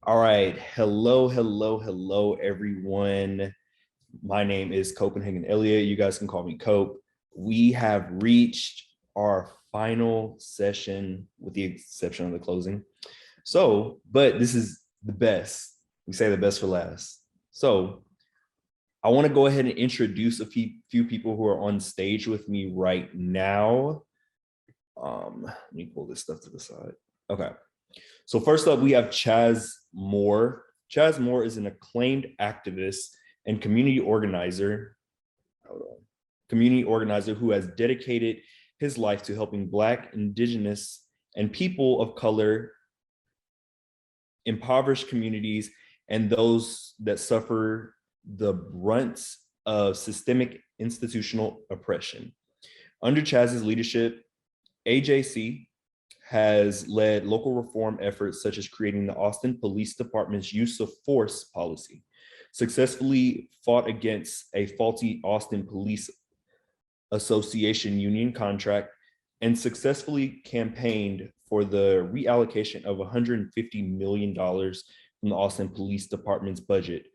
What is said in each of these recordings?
All right. Hello, everyone. My name is Copenhagen Elliott. You guys can call me Cope. We have reached our final session with the exception of the closing. But this is the best. We say the best for last. So I want to go ahead and introduce a few people who are on stage with me right now. Let me pull this stuff to the side. Okay. So first up, we have Chaz Moore. Chaz Moore is an acclaimed activist and community organizer who has dedicated his life to helping Black, Indigenous, and people of color, impoverished communities, and those that suffer the brunt of systemic institutional oppression. Under Chaz's leadership, AJC has led local reform efforts such as creating the Austin Police Department's use of force policy, successfully fought against a faulty Austin Police Association union contract, and successfully campaigned for the reallocation of $150 million from the Austin Police Department's budget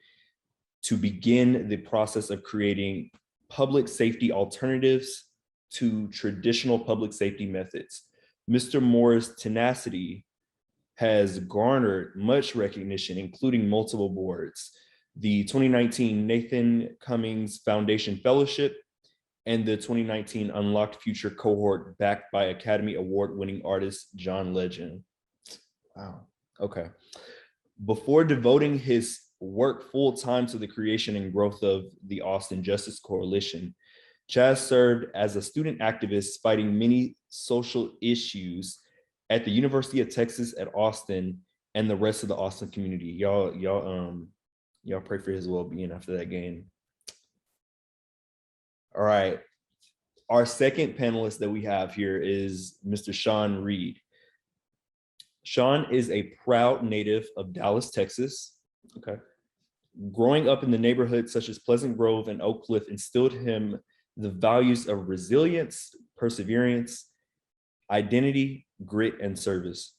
to begin the process of creating public safety alternatives to traditional public safety methods. Mr. Moore's tenacity has garnered much recognition, including multiple awards, the 2019 Nathan Cummings Foundation Fellowship, and the 2019 Unlocked Future cohort backed by Academy Award-winning artist John Legend. Wow, okay. Before devoting his work full-time to the creation and growth of the Austin Justice Coalition, Chaz served as a student activist fighting many social issues at the University of Texas at Austin and the rest of the Austin community. Y'all pray for his well-being after that game. All right. Our second panelist that we have here is Mr. Sean Reed. Sean is a proud native of Dallas, Texas. Okay. Growing up in the neighborhoods such as Pleasant Grove and Oak Cliff instilled him the values of resilience, perseverance, identity, grit, and service.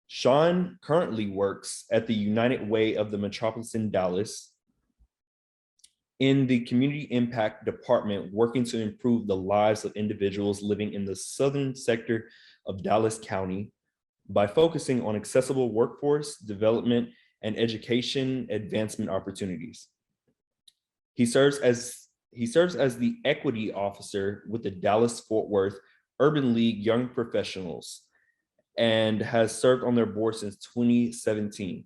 Sean currently works at the United Way of the Metropolis in Dallas in the Community Impact Department, working to improve the lives of individuals living in the southern sector of Dallas County by focusing on accessible workforce development and education advancement opportunities. He serves as the equity officer with the Dallas-Fort Worth Urban League Young Professionals and has served on their board since 2017.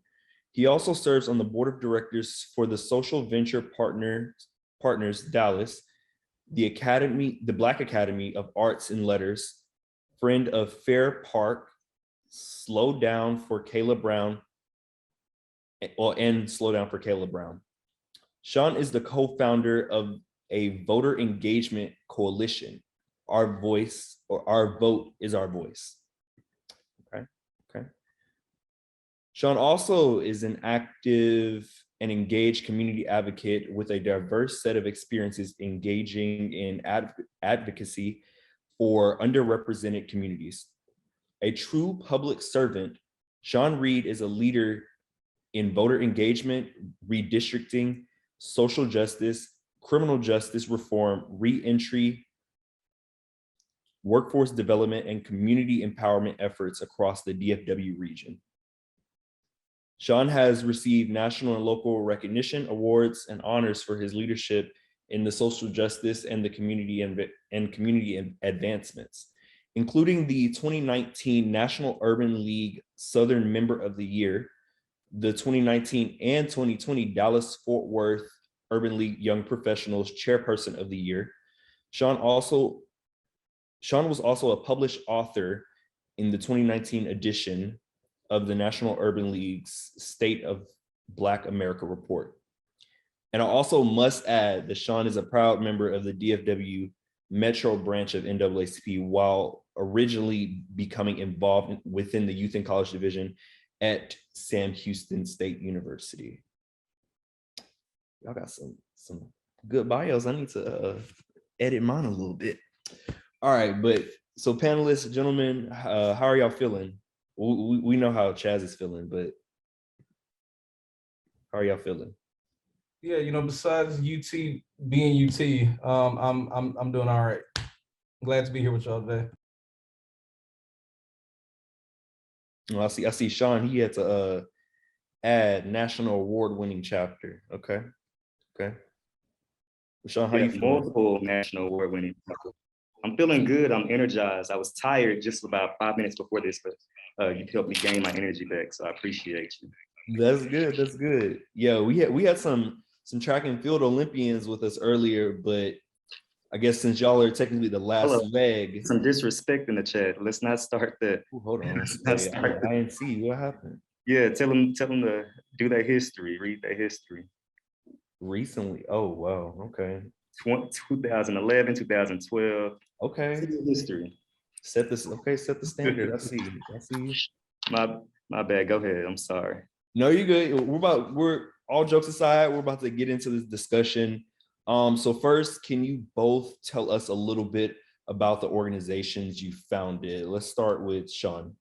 He also serves on the board of directors for the Social Venture Partners Dallas, the Black Academy of Arts and Letters, friend of Fair Park, Slow Down for Kayla Brown, and Slow Down for Kayla Brown. Sean is the co-founder of a voter engagement coalition. Our voice, or our vote is our voice. Okay. Sean also is an active and engaged community advocate with a diverse set of experiences engaging in advocacy for underrepresented communities. A true public servant, Sean Reed is a leader in voter engagement, redistricting, social justice, criminal justice reform, re-entry, workforce development, and community empowerment efforts across the DFW region. Sean has received national and local recognition, awards, and honors for his leadership in the social justice and the community advancements, including the 2019 National Urban League Southern Member of the Year, the 2019 and 2020 Dallas-Fort Worth Urban League Young Professionals Chairperson of the Year. Sean was also a published author in the 2019 edition of the National Urban League's State of Black America report. And I also must add that Sean is a proud member of the DFW Metro branch of NAACP while originally becoming involved within the Youth and College Division at Sam Houston State University. Y'all got some good bios. I need to edit mine a little bit. All right, but so panelists, gentlemen, how are y'all feeling? We know how Chaz is feeling, but How are y'all feeling? Yeah, besides UT being UT, I'm doing all right. Glad to be here with y'all today. Well, I see Sean, he had to add national award-winning chapter. Okay. Okay. Sean, how Yeah, you feeling? multiple national award winning. I'm feeling good. I'm energized. I was tired just about 5 minutes before this, but you helped me gain my energy back. So I appreciate you. That's good. That's good. Yeah, we had some track and field Olympians with us earlier, but I guess since y'all are technically the last Hello. leg. Some disrespect in the chat. Let's not start that. Ooh, hold on. Let's not Wait, start I didn't see what happened. Yeah, tell them to do their history, read their history. Recently. Oh wow. Okay. 2011, 2012. Okay. History. Set the standard. I see. My bad. Go ahead. I'm sorry. No, you're good. We're all jokes aside, we're about to get into this discussion. So first, can you both tell us a little bit about the organizations you founded? Let's start with Sean.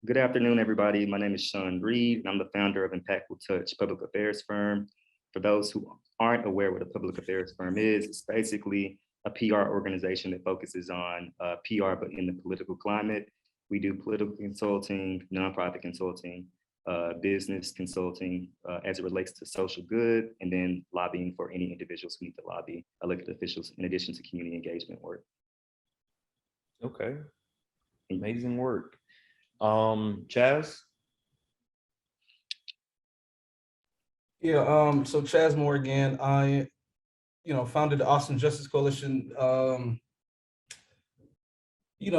Good afternoon, everybody. My name is Sean Reed, and I'm the founder of Impactful Touch Public Affairs Firm. For those who aren't aware what a public affairs firm is, it's basically a PR organization that focuses on PR, but in the political climate. We do political consulting, nonprofit consulting, business consulting as it relates to social good, and then lobbying for any individuals who need to lobby elected officials, in addition to community engagement work. Okay. Amazing work. Chaz? Yeah, so Chaz Moore again. I, founded the Austin Justice Coalition.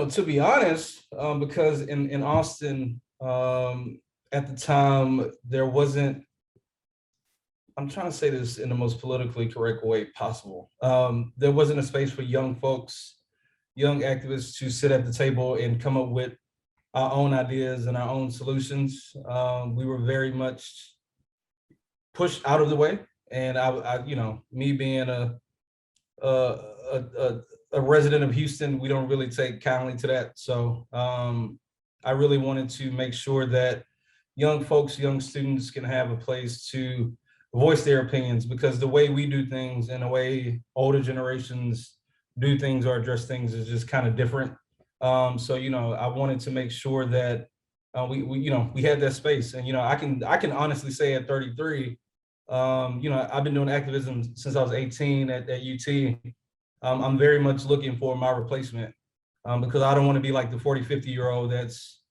To be honest, because in Austin, at the time, there wasn't, I'm trying to say this in the most politically correct way possible. There wasn't a space for young folks, young activists to sit at the table and come up with our own ideas and our own solutions. We were very much pushed out of the way. And me being a resident of Houston, we don't really take kindly to that. So I really wanted to make sure that young folks, young students can have a place to voice their opinions, because the way we do things and the way older generations do things or address things is just kind of different. So I wanted to make sure that we had that space. And I can honestly say at 33, I've been doing activism since I was 18 at UT. I'm very much looking for my replacement, because I don't want to be like the 40, 50-year-old that's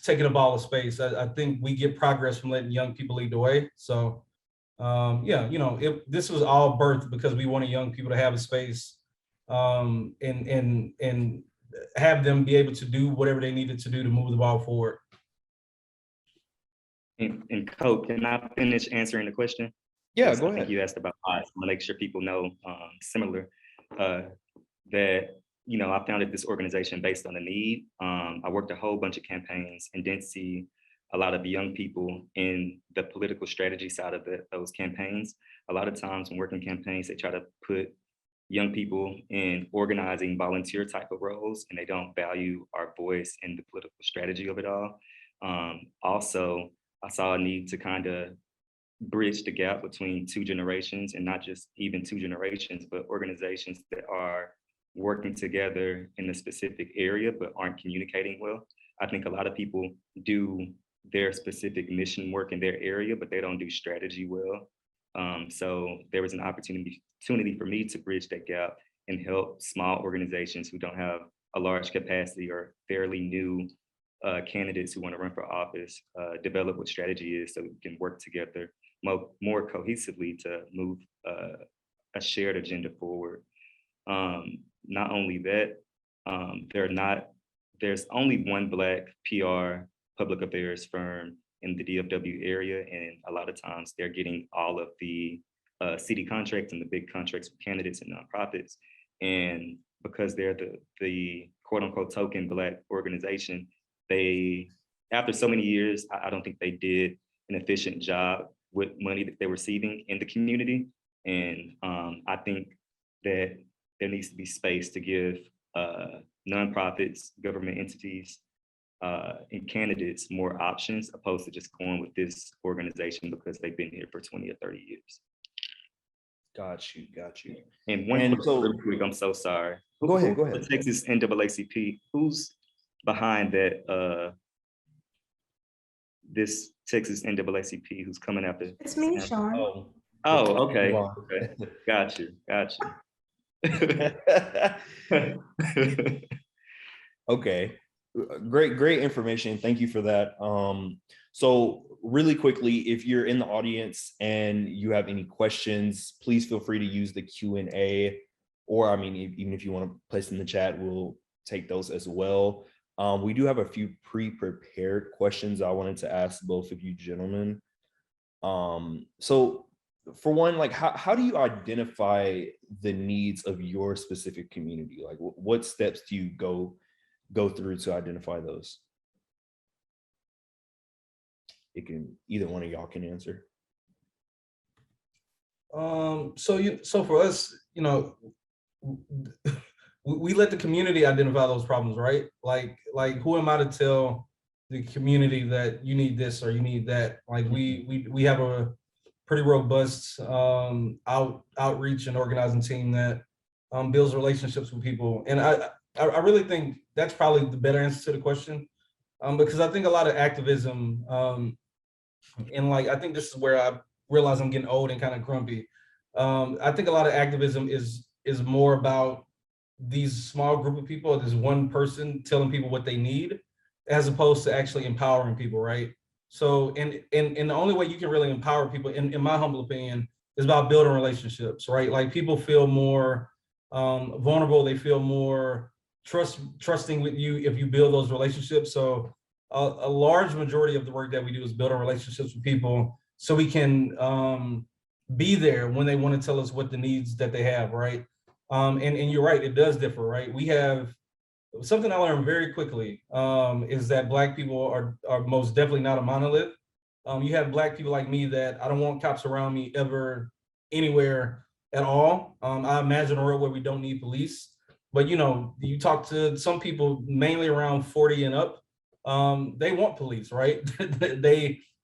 taking up all the space. I think we get progress from letting young people lead the way. So this was all birthed because we wanted young people to have a space, and have them be able to do whatever they needed to do to move the ball forward. And Cope, can I finish answering the question? Yeah, go ahead. I think you asked about odds. I want to make sure people know similar that I founded this organization based on a need. I worked a whole bunch of campaigns and didn't see a lot of young people in the political strategy side of those campaigns. A lot of times when working campaigns, they try to put young people in organizing volunteer type of roles, and they don't value our voice and the political strategy of it all. Also, I saw a need to kind of bridge the gap between two generations, and not just even two generations, but organizations that are working together in a specific area but aren't communicating well. I think a lot of people do their specific mission work in their area, but they don't do strategy well. So there was an opportunity for me to bridge that gap and help small organizations who don't have a large capacity or fairly new candidates who want to run for office develop what strategy is, so we can work together more cohesively to move a shared agenda forward. Not only that, there's only one Black PR public affairs firm in the DFW area, and a lot of times they're getting all of the city contracts and the big contracts with candidates and nonprofits. And because they're the quote unquote token Black organization, they, after so many years, I don't think they did an efficient job with money that they're receiving in the community. And I think that there needs to be space to give nonprofits, government entities, and candidates more options opposed to just going with this organization because they've been here for 20 or 30 years. Got you. And one And question so- really quick, I'm so sorry. Go ahead. The Texas NAACP, who's behind that, this Texas NAACP, who's coming after? It's me, Sean. Oh, okay. Wow. Okay. Got you. Okay, great information. Thank you for that. So really quickly, if you're in the audience and you have any questions, please feel free to use the Q&A, or I mean, even if you want to place in the chat, we'll take those as well. We do have a few pre-prepared questions I wanted to ask both of you gentlemen. So for one, like how do you identify the needs of your specific community? Like what steps do you go through to identify those? It can, either one of y'all can answer. So for us, you know, we let the community identify those problems, right? Like who am I to tell the community that you need this or you need that? Like we have a pretty robust outreach and organizing team that builds relationships with people. And I really think that's probably the better answer to the question, because I think a lot of activism, and like I think this is where I realize I'm getting old and kind of grumpy. I think a lot of activism is more about these small group of people, this one person telling people what they need, as opposed to actually empowering people, right? So, and the only way you can really empower people, in my humble opinion, is about building relationships, right? Like people feel more vulnerable, they feel more trusting with you if you build those relationships. So a large majority of the work that we do is building relationships with people so we can be there when they want to tell us what the needs that they have, right? And you're right, it does differ, right? We have something I learned very quickly, is that Black people are most definitely not a monolith. You have Black people like me that I don't want cops around me ever, anywhere at all. I imagine a world where we don't need police, but you know, you talk to some people mainly around 40 and up, they want police, right?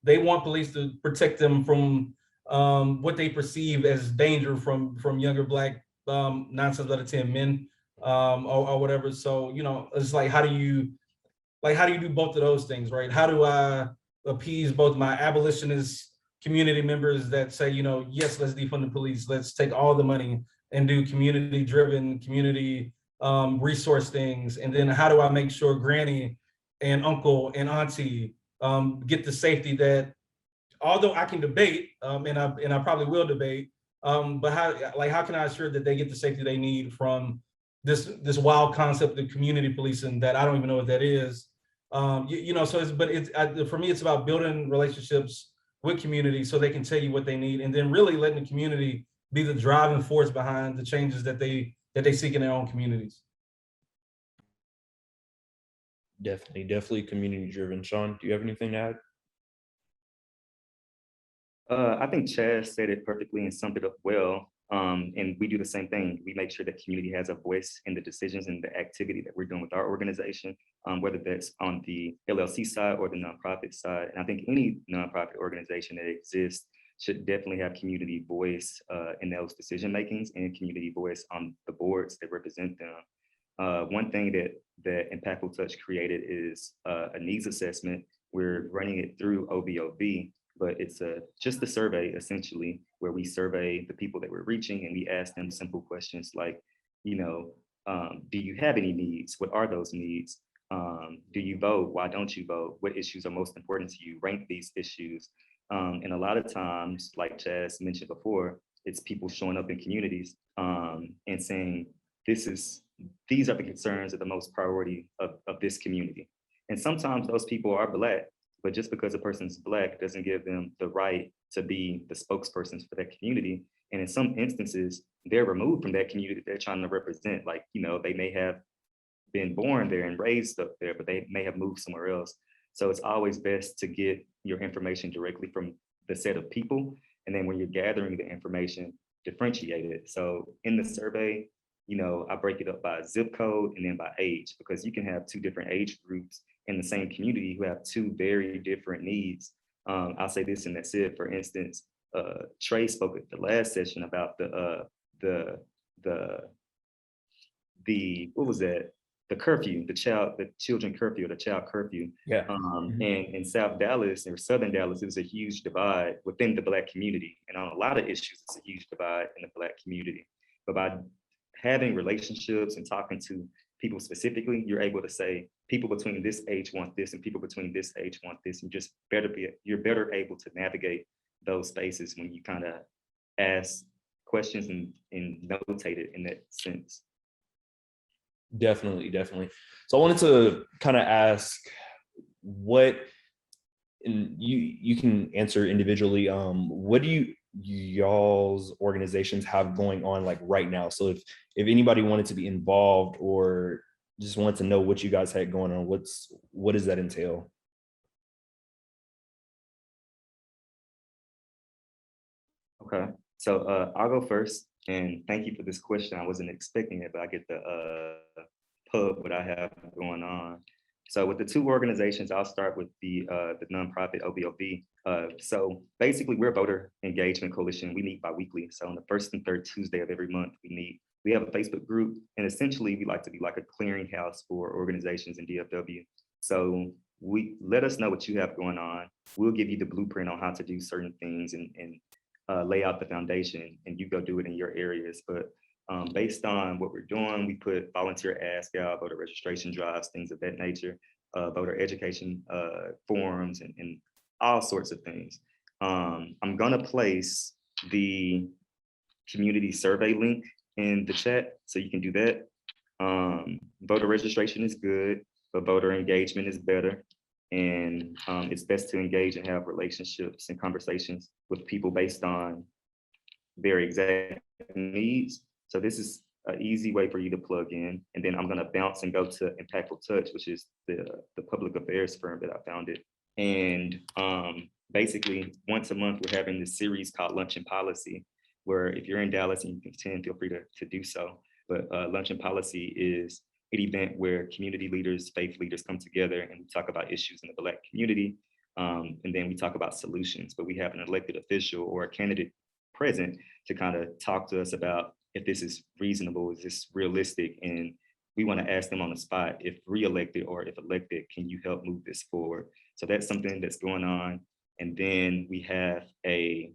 they want police to protect them from what they perceive as danger from younger Black 9 times out of 10 men, or whatever. So, you know, it's like, how do you do both of those things, right? How do I appease both my abolitionist community members that say, you know, yes, let's defund the police, let's take all the money and do community driven, community resource things. And then how do I make sure granny and uncle and auntie get the safety that, although I can debate, and I probably will debate, but how can I assure that they get the safety they need from this wild concept of community policing that I don't even know what that is. You know, so for me, it's about building relationships with community so they can tell you what they need, and then really letting the community be the driving force behind the changes that they seek in their own communities. Definitely community driven. Sean, do you have anything to add? I think Chaz said it perfectly and summed it up well. And we do the same thing. We make sure that community has a voice in the decisions and the activity that we're doing with our organization, whether that's on the LLC side or the nonprofit side. And I think any nonprofit organization that exists should definitely have community voice in those decision makings and community voice on the boards that represent them. One thing that Impactful Touch created is a needs assessment. We're running it through OBOB, but it's just a survey essentially where we survey the people that we're reaching and we ask them simple questions like, you know, do you have any needs? What are those needs? Do you vote? Why don't you vote? What issues are most important to you? Rank these issues. And a lot of times, like Chaz mentioned before, it's people showing up in communities and saying, these are the concerns of the most priority of this community. And sometimes those people are Black, but just because a person's Black doesn't give them the right to be the spokespersons for that community. And in some instances, they're removed from that community that they're trying to represent. Like, you know, they may have been born there and raised up there, but they may have moved somewhere else. So it's always best to get your information directly from the set of people. And then when you're gathering the information, differentiate it. So in the survey, you know, I break it up by zip code and then by age, because you can have two different age groups in the same community who have two very different needs. I'll say this and that's it. For instance, Trey spoke at the last session about the what was that? The curfew, the children curfew, the child curfew. Yeah. And in South Dallas or Southern Dallas, it was a huge divide within the Black community. And on a lot of issues, it's a huge divide in the Black community. But by having relationships and talking to people specifically, you're able to say people between this age want this and people between this age want this. And you're better able to navigate those spaces when you kind of ask questions and notate it in that sense. Definitely. So I wanted to kind of ask what, and you can answer individually, what do y'all's organizations have going on like right now? So if anybody wanted to be involved or just wanted to know what you guys had going on, what does that entail? Okay, so I'll go first, and thank you for this question. I wasn't expecting it, but I get the pub what I have going on. So with the two organizations, I'll start with the nonprofit OBOB. So basically, we're a voter engagement coalition. We meet bi-weekly. So on the first and third Tuesday of every month, we meet. We have a Facebook group, and essentially, we like to be like a clearinghouse for organizations in DFW. So let us know what you have going on. We'll give you the blueprint on how to do certain things and lay out the foundation, and you go do it in your areas. But based on what we're doing, we put volunteer ask out, voter registration drives, things of that nature, voter education forums, and all sorts of things. I'm gonna place the community survey link in the chat so you can do that. Voter registration is good, but voter engagement is better. And it's best to engage and have relationships and conversations with people based on their exact needs. So this is an easy way for you to plug in. And then I'm gonna bounce and go to Impactful Touch, which is the public affairs firm that I founded. And basically once a month, we're having this series called Lunch and Policy, where if you're in Dallas and you can attend, feel free to do so. But Lunch and Policy is an event where community leaders, faith leaders come together and we talk about issues in the Black community. And then we talk about solutions, but we have an elected official or a candidate present to kind of talk to us about if this is reasonable, is this realistic? And we want to ask them on the spot, if re-elected or if elected, can you help move this forward? So that's something that's going on. And then we have a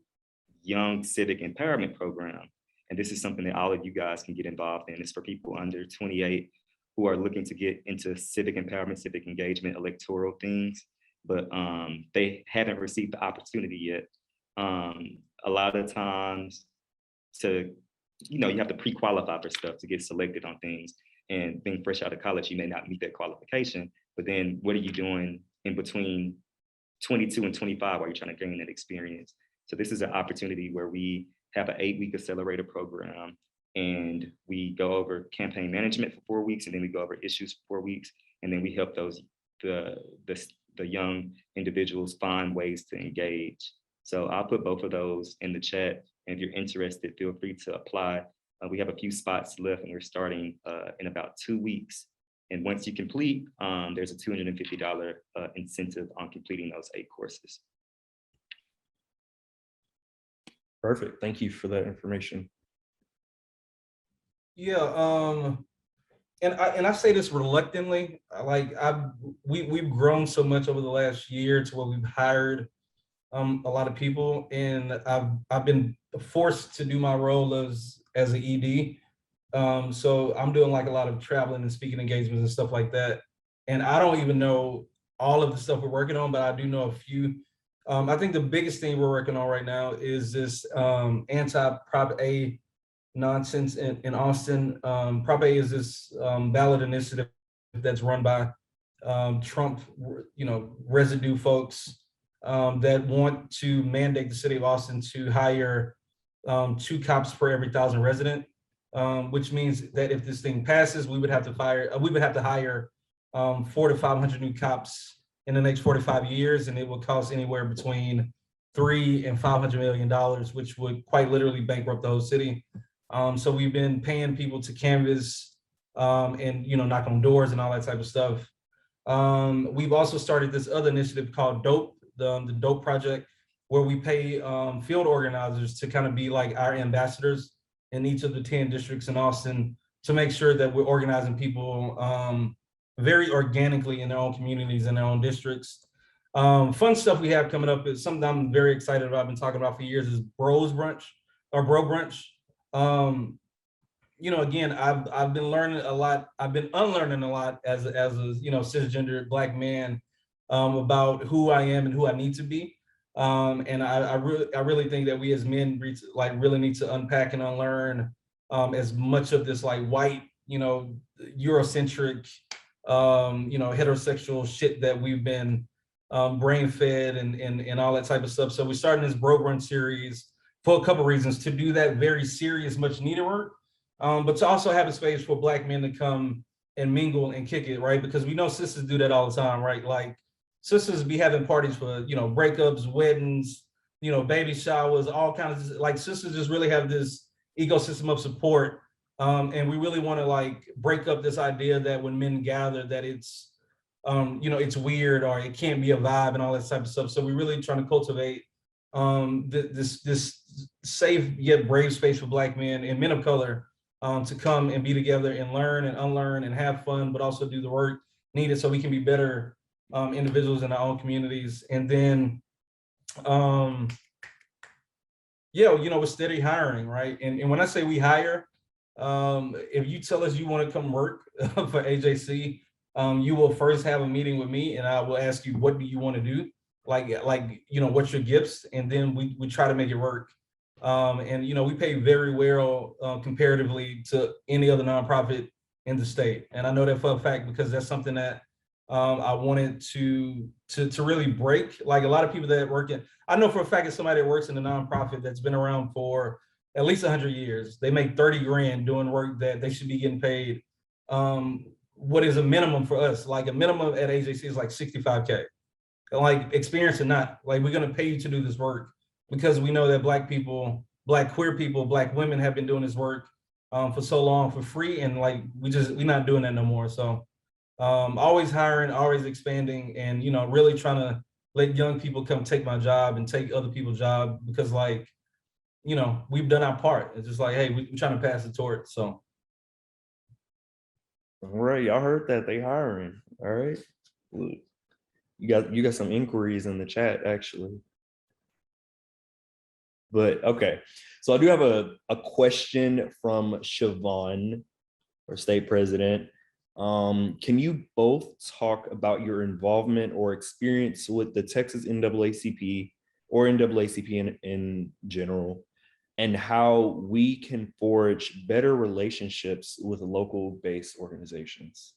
young civic empowerment program. And this is something that all of you guys can get involved in. It's for people under 28 who are looking to get into civic empowerment, civic engagement, electoral things, but they haven't received the opportunity yet. A lot of times you have to pre-qualify for stuff to get selected on things. And being fresh out of college, you may not meet that qualification, but then what are you doing in between 22 and 25 while you're trying to gain that experience? So this is an opportunity where we have an 8-week accelerator program, and we go over campaign management for 4 weeks, and then we go over issues for 4 weeks, and then we help the young individuals find ways to engage. So I'll put both of those in the chat, and if you're interested, feel free to apply. We have a few spots left, and we're starting in about 2 weeks. And once you complete, there's a $250 incentive on completing those 8 courses. Perfect. Thank you for that information. Yeah, and I say this reluctantly. We've grown so much over the last year to where we've hired a lot of people, and I've been forced to do my role as an ED. So I'm doing like a lot of traveling and speaking engagements and stuff like that. And I don't even know all of the stuff we're working on, but I do know a few. I think the biggest thing we're working on right now is this anti-Prop A nonsense in Austin. Prop A is this ballot initiative that's run by Trump, residue folks that want to mandate the city of Austin to hire 2 cops per every 1,000 resident, which means that if this thing passes, we would have to hire 400 to 500 new cops in the next 45 years, and it will cost anywhere between $300 and $500 million, which would quite literally bankrupt the whole city. So we've been paying people to canvass and knock on doors and all that type of stuff. We've also started this other initiative called DOPE, the DOPE Project, where we pay field organizers to kind of be like our ambassadors in each of the 10 districts in Austin to make sure that we're organizing people very organically in their own communities and their own districts. Fun stuff we have coming up is something I'm very excited about. I've been talking about for years is Bros Brunch or Bro Brunch. You know, again, I've been learning a lot. I've been unlearning a lot as a cisgender Black man about who I am and who I need to be. And I really think that we as men really need to unpack and unlearn as much of this like white, Eurocentric, heterosexual shit that we've been brain fed and all that type of stuff. So we're starting this Bro Brunch series for a couple of reasons, to do that very serious, much needed work, but to also have a space for Black men to come and mingle and kick it, right? Because we know sisters do that all the time, right? Like sisters be having parties for, breakups, weddings, baby showers, all kinds of, like sisters just really have this ecosystem of support. And we really want to like break up this idea that when men gather that it's, it's weird or it can't be a vibe and all that type of stuff. So we're really trying to cultivate this safe yet brave space for Black men and men of color to come and be together and learn and unlearn and have fun, but also do the work needed so we can be better individuals in our own communities. And then, we're steady hiring, right? And when I say we hire, if you tell us you want to come work for AJC, you will first have a meeting with me and I will ask you, what do you want to do? Like, what's your gifts? And then we try to make it work. And, we pay very well comparatively to any other nonprofit in the state. And I know that for a fact, because that's something that I wanted to really break. Like a lot of people that work I know for a fact that somebody that works in a nonprofit that's been around for at least 100 years, they make 30 grand doing work that they should be getting paid. What is a minimum for us? Like a minimum at AJC is like 65K. Like experience or not, like we're gonna pay you to do this work because we know that Black people, Black queer people, Black women have been doing this work for so long for free, and like we're not doing that no more. So always hiring, always expanding, and really trying to let young people come take my job and take other people's job because like we've done our part. It's just like, hey, we're trying to pass the torch. So all right, y'all heard that they hiring. All right, look, you got some inquiries in the chat actually. But okay, so I do have a question from Siobhan, our state president. Can you both talk about your involvement or experience with the Texas NAACP or NAACP in general, and how we can forge better relationships with local based organizations?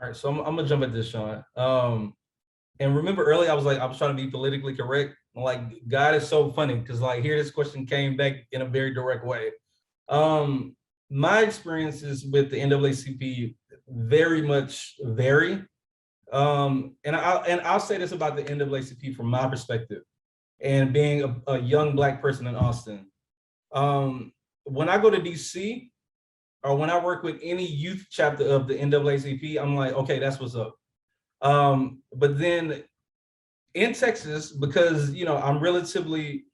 all right, so I'm gonna jump at this, Sean. And remember earlier, I was trying to be politically correct. Like, God is so funny because like here this question came back in a very direct way. My experiences with the NAACP very much vary. And I'll say this about the NAACP from my perspective and being a young Black person in Austin. When I go to DC or when I work with any youth chapter of the NAACP, I'm like, okay, that's what's up. But then in Texas, because I'm relatively,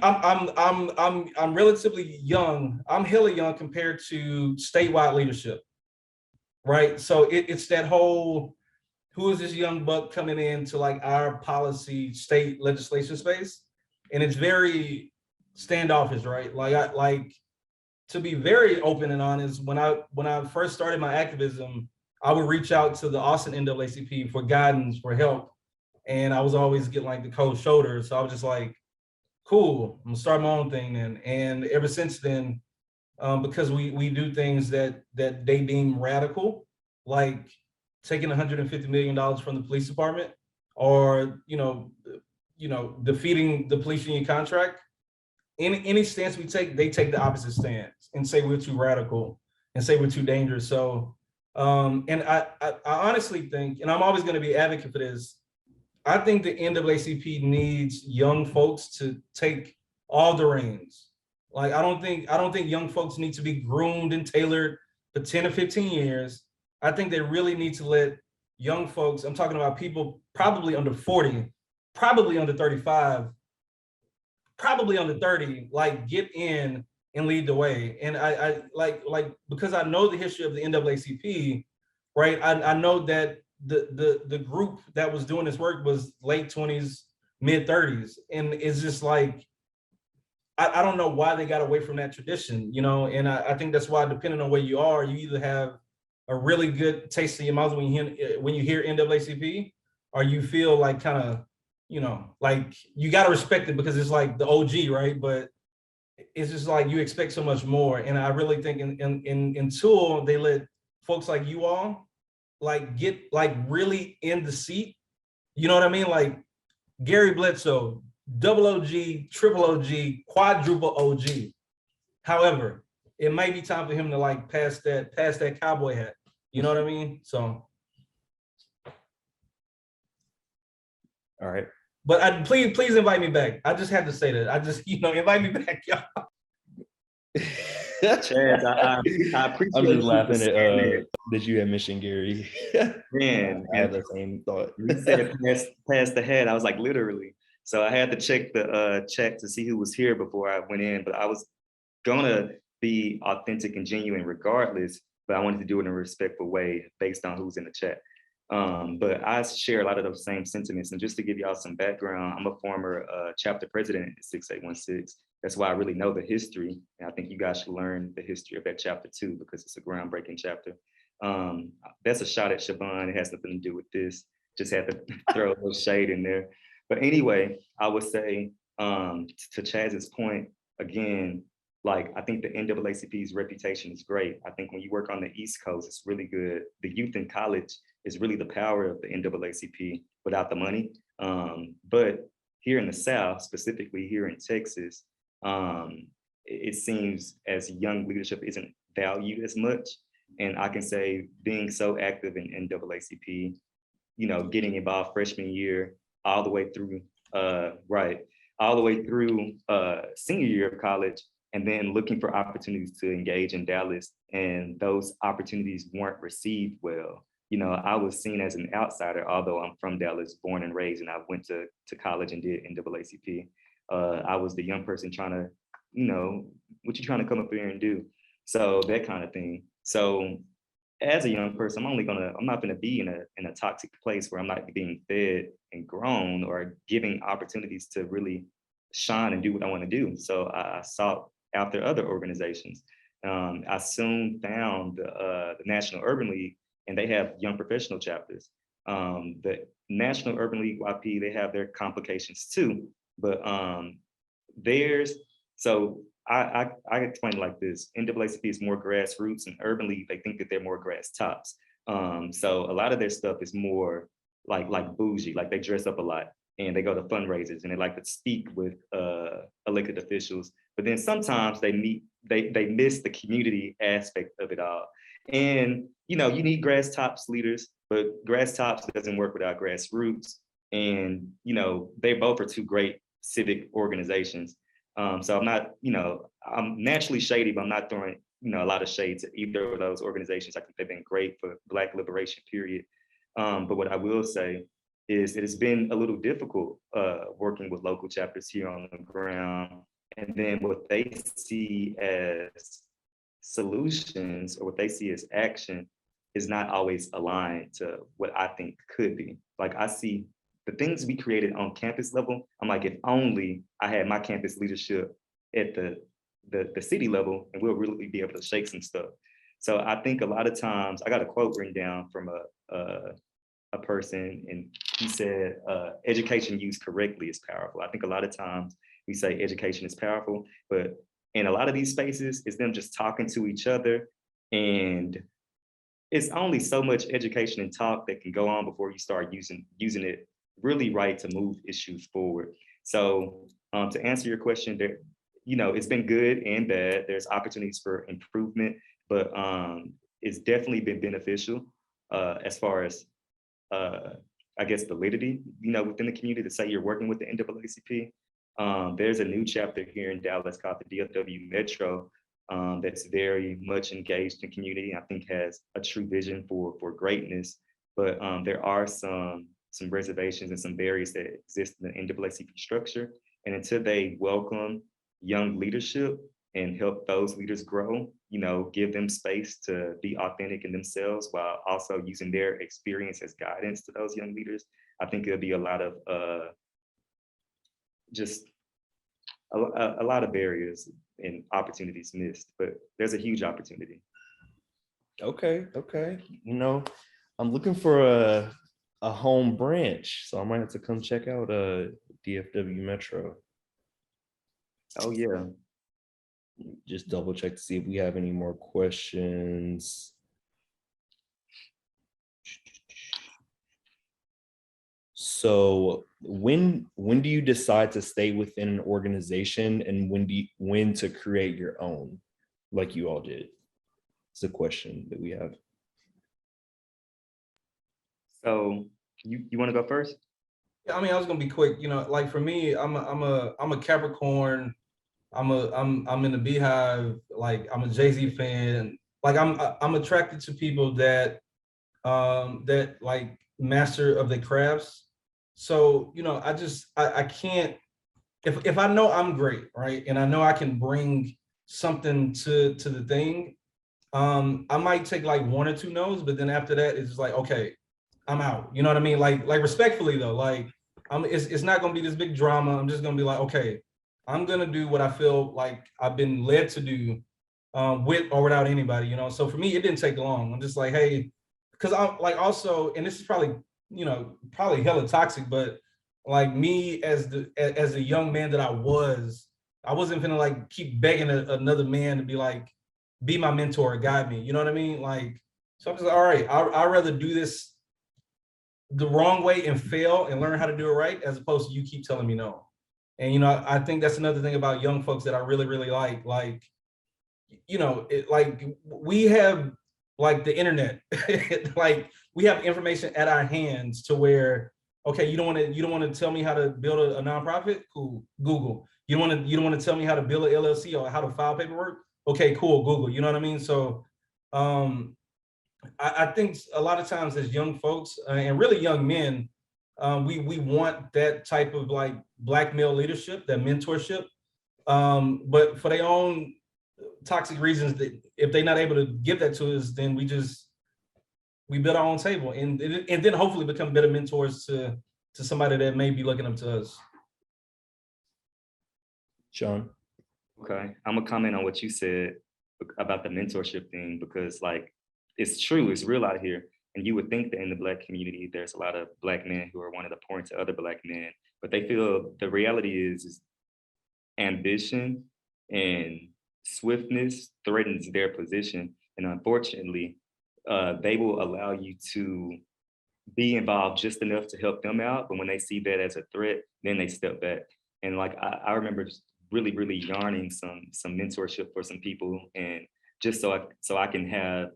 I'm relatively young. I'm hella young compared to statewide leadership, right? So it's that whole, who is this young buck coming into like our policy state legislation space, and it's very standoffish, right? Like to be very open and honest, when I first started my activism, I would reach out to the Austin NAACP for guidance, for help. And I was always getting like the cold shoulder. So I was just like, cool, I'm gonna start my own thing then. And ever since then, because we do things that they deem radical, like taking $150 million from the police department or, defeating the police union contract, any stance we take, they take the opposite stance and say we're too radical and say we're too dangerous. So, and I honestly think, and I'm always going to be an advocate for this, I think the NAACP needs young folks to take all the reins. Like I don't think young folks need to be groomed and tailored for 10 to 15 years. I think they really need to let young folks, I'm talking about people probably under 40, probably under 35, probably under 30, like get in and lead the way. And I like because I know the history of the NAACP, right? I know that the group that was doing this work was late 20s, mid 30s. And it's just like, I don't know why they got away from that tradition, you know, and I think that's why, depending on where you are, you either have a really good taste in your mouth when you hear NAACP, or you feel like kind of, you know, like you got to respect it because it's like the OG, right? But it's just like you expect so much more. And I really think in Tool, they let folks like you all like get like really in the seat. You know what I mean? Like Gary Bledsoe, double OG, triple OG, quadruple OG. However, it might be time for him to like pass that cowboy hat. You know what I mean? So, All right. but please invite me back. I just had to say that. I just, invite me back, y'all. Chaz, I appreciate I'm just laughing you at that you had mentioned Gary. Man, I have the same thought. you said pass the head. I was like, literally. So I had to check the chat to see who was here before I went in, but I was gonna be authentic and genuine regardless, but I wanted to do it in a respectful way based on who's in the chat. But I share a lot of those same sentiments. And just to give y'all some background, I'm a former chapter president at 6816. That's why I really know the history. And I think you guys should learn the history of that chapter too, because it's a groundbreaking chapter. That's a shot at Siobhan. It has nothing to do with this. Just had to throw a little shade in there. But anyway, I would say to Chaz's point, again, like I think the NAACP's reputation is great. I think when you work on the East Coast, it's really good. The youth in college is really the power of the NAACP without the money. But here in the South, specifically here in Texas, it seems as young leadership isn't valued as much. And I can say being so active in NAACP, getting involved freshman year, all the way through, all the way through senior year of college, and then looking for opportunities to engage in Dallas, and those opportunities weren't received well. I was seen as an outsider, although I'm from Dallas, born and raised, and I went to college and did NAACP. I was the young person trying to, what you trying to come up here and do? So that kind of thing. So as a young person, I'm not gonna be in a toxic place where I'm not being fed and grown or giving opportunities to really shine and do what I want to do. So I sought after other organizations. I soon found the National Urban League, and they have young professional chapters. The National Urban League YP, they have their complications too, but I explain it like this: NAACP is more grassroots, and Urban League, they think that they're more grass tops. So a lot of their stuff is more like bougie, like they dress up a lot and they go to fundraisers and they like to speak with elected officials. But then sometimes they miss the community aspect of it all. And you need grass tops leaders, but grass tops doesn't work without grassroots. And they both are two great civic organizations. So I'm not, I'm naturally shady, but I'm not throwing, a lot of shades at either of those organizations. I think they've been great for Black liberation, period. But what I will say is it has been a little difficult working with local chapters here on the ground. And then what they see as solutions or what they see as action is not always aligned to what I think could be. Like I see the things we created on campus level, I'm like, if only I had my campus leadership at the city level, and we'll really be able to shake some stuff. So I think a lot of times, I got a quote written down from a person, and he said, education used correctly is powerful. I think a lot of times we say education is powerful, but in a lot of these spaces, it's them just talking to each other, and it's only so much education and talk that can go on before you start using it really right to move issues forward. So to answer your question, there, it's been good and bad. There's opportunities for improvement, but it's definitely been beneficial as far as I guess validity, within the community to say you're working with the NAACP. There's a new chapter here in Dallas called the DFW Metro, that's very much engaged in community. I think has a true vision for greatness. But there are some reservations and some barriers that exist in the NAACP structure. And until they welcome young leadership and help those leaders grow, give them space to be authentic in themselves while also using their experience as guidance to those young leaders, I think there'll be a lot of just a lot of barriers and opportunities missed, but there's a huge opportunity. Okay. I'm looking for a home branch, so I might have to come check out DFW Metro. Oh yeah. Just double check to see if we have any more questions. So when do you decide to stay within an organization, and when to create your own, like you all did? It's a question that we have. So you want to go first? Yeah, I mean, I was gonna be quick. Like for me, I'm a Capricorn. I'm in the Beehive. Like I'm a Jay-Z fan. Like I'm attracted to people that that like master of their crafts. So I can't, if I know I'm great, right, and I know I can bring something to the thing, I might take like one or two no's, but then after that it's just like, okay, I'm out. You know what I mean? Like respectfully though, like it's not gonna be this big drama. I'm just gonna be like, okay, I'm gonna do what I feel like I've been led to do, with or without anybody. So for me, it didn't take long. I'm just like, hey, because I'm like also, and this is probably probably hella toxic, but like me as a young man that I wasn't gonna like keep begging another man to be like, be my mentor, guide me. You know what I mean? Like, so I'm just like, all right, I'd rather do this the wrong way and fail and learn how to do it right, as opposed to you keep telling me no. And I think that's another thing about young folks that I really, really like. Like, like we have like the internet, like we have information at our hands to where, okay, you don't want to tell me how to build a nonprofit? Cool, Google. You don't want to tell me how to build an LLC or how to file paperwork? Okay, cool, Google. You know what I mean? So I think a lot of times as young folks, and really young men, we want that type of like Black male leadership, that mentorship, but for their own toxic reasons, that if they're not able to give that to us, then we build our own table, and then hopefully become better mentors to somebody that may be looking up to us. Sean? Okay, I'm gonna comment on what you said about the mentorship thing, because like it's true, it's real out here. And you would think that in the Black community, there's a lot of Black men who are wanting to pour into other Black men, but they feel the reality is ambition and swiftness threatens their position. And unfortunately, they will allow you to be involved just enough to help them out. But when they see that as a threat, then they step back. And like, I remember just really, really yarning some mentorship for some people, and just so I can have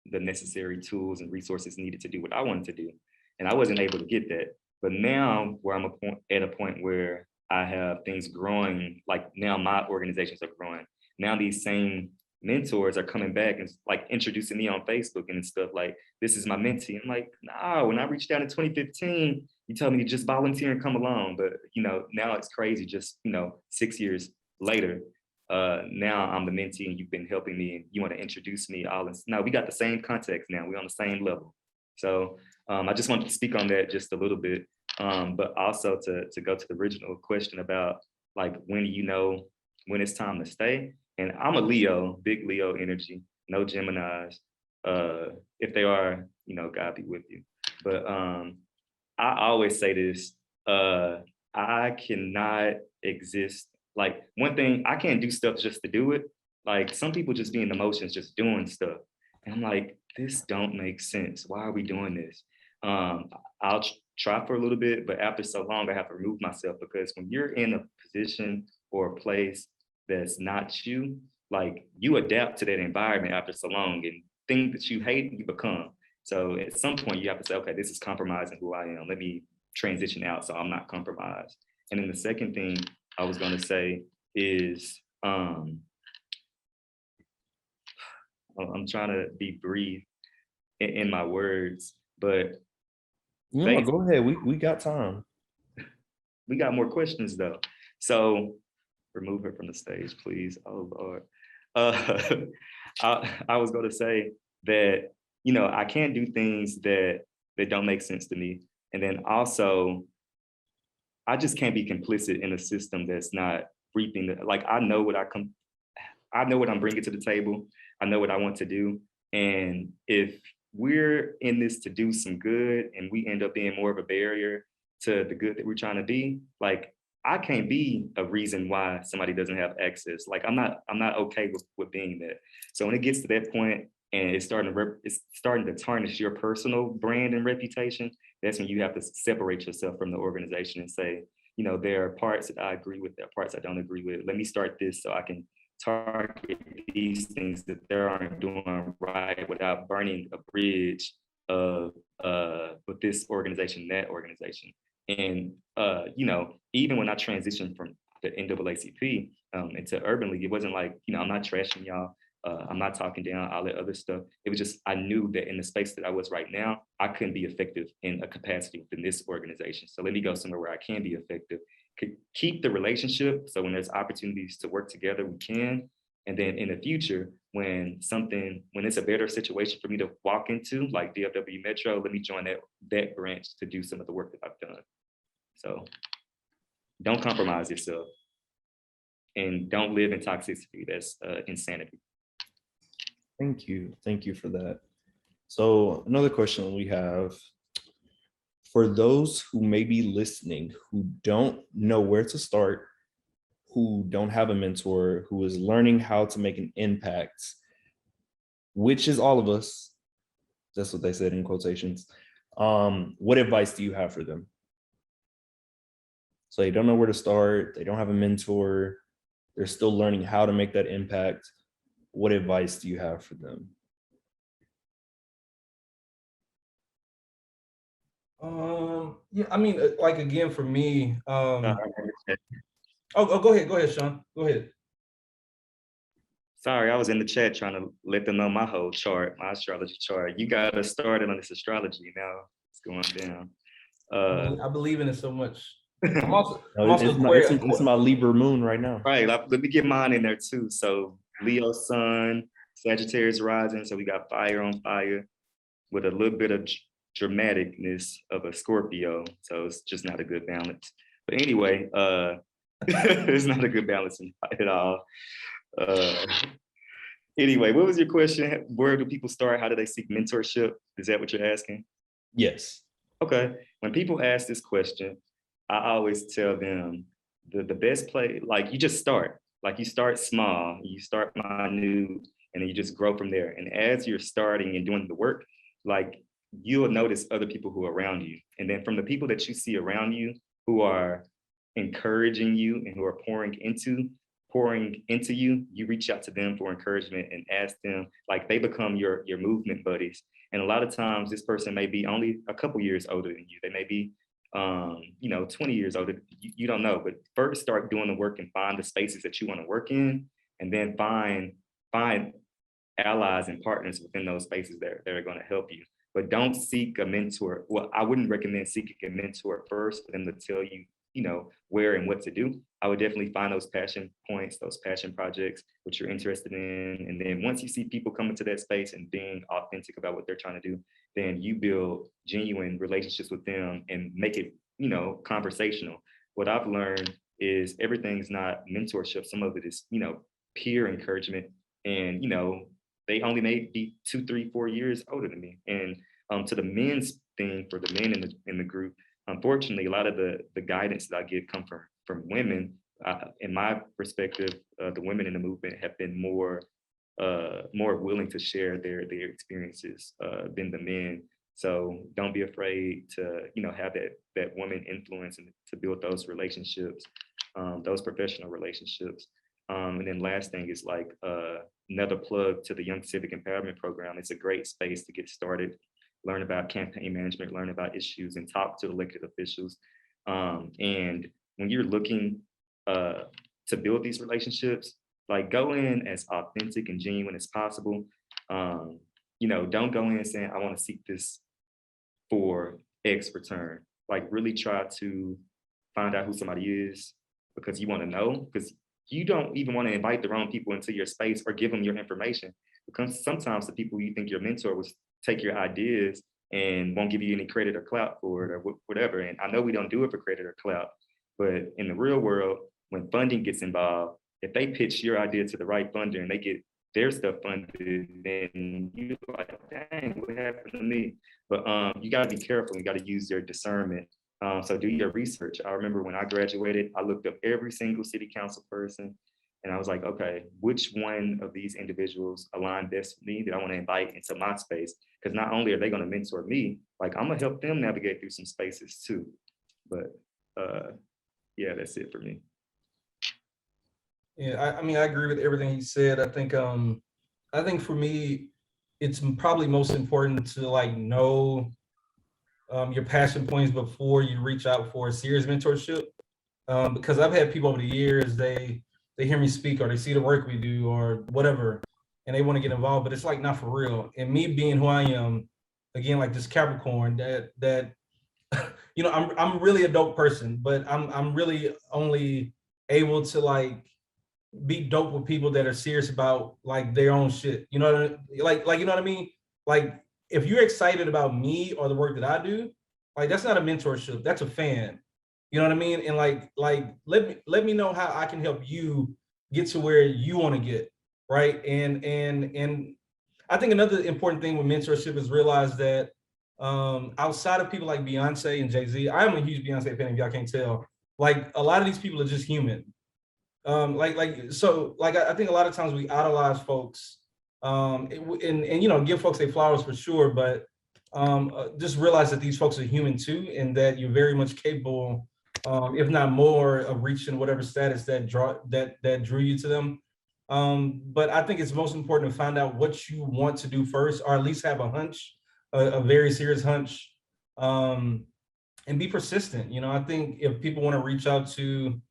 the necessary tools and resources needed to do what I wanted to do. And I wasn't able to get that. But now where I'm at a point where I have things growing, like now my organizations are growing. Now these same mentors are coming back and like introducing me on Facebook and stuff like, this is my mentee. I'm like, nah, when I reached out in 2015, you told me to just volunteer and come along. But now it's crazy, just 6 years later, now I'm the mentee and you've been helping me and you want to introduce me all this. Now we got the same context now, we're on the same level. So I just wanted to speak on that just a little bit, but also to go to the original question about like, when do you know when it's time to stay? And I'm a Leo, big Leo energy, no Geminis. If they are, God be with you. But I always say this, I cannot exist. Like one thing, I can't do stuff just to do it. Like some people just be in the motions, just doing stuff. And I'm like, this don't make sense. Why are we doing this? I'll try for a little bit, but after so long, I have to remove myself, because when you're in a position or a place that's not you, like you adapt to that environment after so long, and things that you hate, you become. So at some point you have to say, okay, this is compromising who I am. Let me transition out so I'm not compromised. And then the second thing I was gonna say is I'm trying to be brief in my words, but No, go ahead. We got time. we got more questions though. So remove her from the stage, please. Oh Lord. I was going to say that, you know, I can't do things that don't make sense to me. And then also, I just can't be complicit in a system that's not reaping the, like, I know what I'm bringing to the table. I know what I want to do. And if we're in this to do some good and we end up being more of a barrier to the good that we're trying to be, like, I can't be a reason why somebody doesn't have access. Like, I'm not okay with being that. So when it gets to that point and it's starting to tarnish your personal brand and reputation, that's when you have to separate yourself from the organization and say, you know, there are parts that I agree with, there are parts I don't agree with. Let me start this so I can target these things that they aren't doing right without burning a bridge of with this organization, that organization. And you know, even when I transitioned from the NAACP into Urban League, it wasn't like, you know, I'm not trashing y'all. I'm not talking down all that other stuff. It was just, I knew that in the space that I was right now, I couldn't be effective in a capacity within this organization. So let me go somewhere where I can be effective, could keep the relationship. So when there's opportunities to work together, we can. And then in the future, when it's a better situation for me to walk into, like DFW Metro, let me join that branch to do some of the work that I've done. So don't compromise yourself and don't live in toxicity. That's insanity. Thank you. Thank you for that. So another question we have, for those who may be listening, who don't know where to start, who don't have a mentor, who is learning how to make an impact, which is all of us, that's what they said in quotations, what advice do you have for them? So they don't know where to start, they don't have a mentor, they're still learning how to make that impact. What advice do you have for them? Yeah, I mean, like, again, for me, oh, go ahead, Sean. Go ahead. Sorry, I was in the chat trying to let them know my whole chart, my astrology chart. You got us started on this astrology. Now it's going down. I believe in it so much. I'm No, also it's my Libra moon right now. Right, let me get mine in there too. So Leo sun, Sagittarius rising. So we got fire on fire with a little bit of dramaticness of a Scorpio. So it's just not a good balance. But anyway, it's not a good balance at all. Anyway, what was your question? Where do people start? How do they seek mentorship? Is that what you're asking? Yes. Okay. When people ask this question, I always tell them the best play, like, you just start. Like, you start small, you start minute, and then you just grow from there. And as you're starting and doing the work, like, you'll notice other people who are around you. And then from the people that you see around you who are encouraging you and who are pouring into you, you reach out to them for encouragement and ask them, like, they become your movement buddies. And a lot of times this person may be only a couple years older than you. They may be, 20 years older. You don't know, but first start doing the work and find the spaces that you want to work in, and then find allies and partners within those spaces that are going to help you. But don't seek a mentor. Well, I wouldn't recommend seeking a mentor first for them to tell you, where and what to do. I would definitely find those passion points, those passion projects, what you're interested in. And then once you see people come into that space and being authentic about what they're trying to do, then you build genuine relationships with them and make it, conversational. What I've learned is everything's not mentorship. Some of it is, peer encouragement. And, they only may be 2, 3, 4 years older than me. And to the men's thing, for the men in the group, unfortunately, a lot of the guidance that I get come from women. In my perspective, the women in the movement have been more willing to share their experiences than the men. So don't be afraid to have that woman influence and to build those relationships, those professional relationships. And then last thing is like another plug to the Young Civic Empowerment Program. It's a great space to get started, learn about campaign management, learn about issues, and talk to elected officials. And when you're looking to build these relationships, like, go in as authentic and genuine as possible. You know, don't go in saying, I want to seek this for X return. Like really try to find out who somebody is because you want to know, because you don't even want to invite the wrong people into your space or give them your information. Because sometimes the people you think your mentor will take your ideas and won't give you any credit or clout for it or whatever. And I know we don't do it for credit or clout, but in the real world, when funding gets involved, if they pitch your idea to the right funder and they get their stuff funded, then you're like, dang, what happened to me? But you got to be careful. You got to use your discernment. So do your research. I remember when I graduated, I looked up every single city council person, and I was like, okay, which one of these individuals align best with me that I want to invite into my space? Because not only are they going to mentor me, like I'm gonna help them navigate through some spaces too. But yeah, that's it for me. Yeah, I mean, I agree with everything he said. I think for me, it's probably most important to like know your passion points before you reach out for a serious mentorship. Because I've had people over the years, they hear me speak or they see the work we do or whatever, and they want to get involved, but it's like not for real. And me being who I am, again, like this Capricorn, that you know, I'm really a dope person, but I'm really only able to like be dope with people that are serious about like their own shit. You know what I mean? Like you know what I mean? Like if you're excited about me or the work that I do, like that's not a mentorship. That's a fan. You know what I mean? And like let me know how I can help you get to where you want to get, right? And I think another important thing with mentorship is realize that outside of people like Beyonce and Jay-Z, I am a huge Beyonce fan if y'all can't tell. Like a lot of these people are just human. I think a lot of times we idolize folks, and you know, give folks their flowers for sure, but just realize that these folks are human too, and that you're very much capable, if not more, of reaching whatever status that drew you to them. But I think it's most important to find out what you want to do first, or at least have a hunch, a very serious hunch, and be persistent. You know, I think if people want to reach out to,